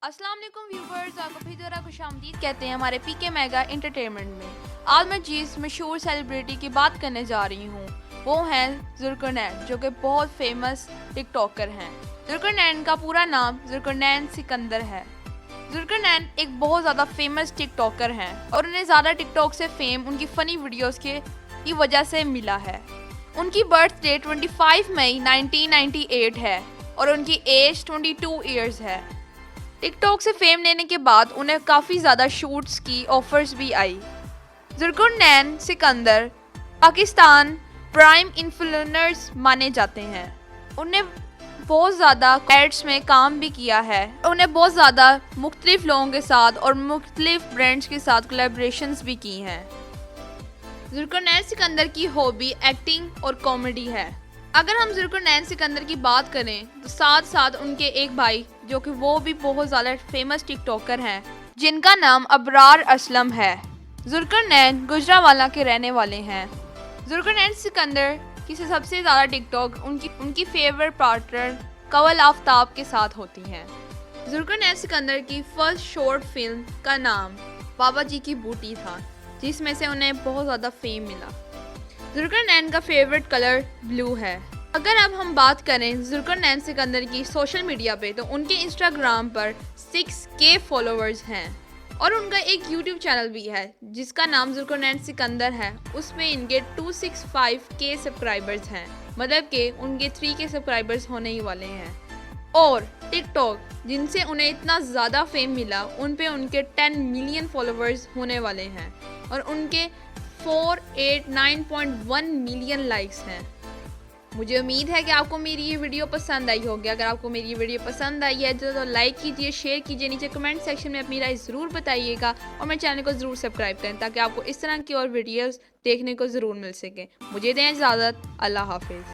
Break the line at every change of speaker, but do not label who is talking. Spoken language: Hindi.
अस्सलाम वालेकुम व्यूवर्स, आपको फिर दोबारा खुशामदीद कहते हैं हमारे पीके मेगा एंटरटेनमेंट में। आज मैं जिस मशहूर सेलिब्रिटी की बात करने जा रही हूँ वो हैं जुल्करनैन, जो कि बहुत फेमस टिकटॉकर हैं। जुल्करनैन का पूरा नाम जुल्करनैन सिकंदर है। जुल्करनैन एक बहुत ज़्यादा फेमस टिकटॉकर हैं और उन्हें ज़्यादा टिकटॉक से फेम उनकी फ़नी वीडियोज़ की वजह से मिला है। उनकी बर्थ डेट 25 मई 1998 है और उनकी एज 22 ईयर्स है। टिकटॉक से फेम लेने के बाद उन्हें काफ़ी ज़्यादा शूट्स की ऑफर्स भी आई। जुल्करनैन सिकंदर पाकिस्तान प्राइम इन्फ्लुएंसर्स माने जाते हैं। उन्हें बहुत ज़्यादा एड्स में काम भी किया है। उन्हें बहुत ज़्यादा मुख्तलिफ लोगों के साथ और मुख्तलिफ ब्रांड्स के साथ कोलैबोरेशंस भी की हैं। जुल्करनैन सिकंदर की हॉबी एक्टिंग और कॉमेडी है। अगर हम जुल्करनैन सिकंदर की बात करें तो साथ साथ उनके एक भाई जो कि वो भी बहुत ज़्यादा फेमस टिकटॉकर हैं, जिनका नाम अबरार असलम है। जुल्करनैन गुजरांवाला के रहने वाले हैं। जुल्करनैन सिकंदर की सबसे ज़्यादा टिकटॉक उनकी फेवरेट पार्टनर कवल आफ्ताब के साथ होती हैं। जुल्करनैन सिकंदर की फर्स्ट शॉर्ट फिल्म का नाम बाबा जी की बूटी था, जिसमें से उन्हें बहुत ज़्यादा फेम मिला। जुल्करनैन का फेवरेट कलर ब्लू है। अगर अब हम बात करें जुल्करनैन सिकंदर की सोशल मीडिया पे, तो उनके इंस्टाग्राम पर 6K फॉलोअर्स हैं और उनका एक यूट्यूब चैनल भी है जिसका नाम जुल्करनैन सिकंदर है। उसमें इनके 265K सब्सक्राइबर्स हैं, मतलब कि उनके 3K सब्सक्राइबर्स होने ही वाले हैं। और टिकटॉक जिनसे उन्हें इतना ज़्यादा फेम मिला, उन पे उनके 10 मिलियन फॉलोअर्स होने वाले हैं और उनके 489.1 मिलियन लाइक्स हैं। मुझे उम्मीद है कि आपको मेरी ये वीडियो पसंद आई होगी। अगर आपको मेरी ये वीडियो पसंद आई है तो लाइक कीजिए, शेयर कीजिए, नीचे कमेंट सेक्शन में अपनी राय ज़रूर बताइएगा और मेरे चैनल को ज़रूर सब्सक्राइब करें ताकि आपको इस तरह की और वीडियोस देखने को ज़रूर मिल सके। मुझे दें इजाज़त। अल्लाह हाफिज़।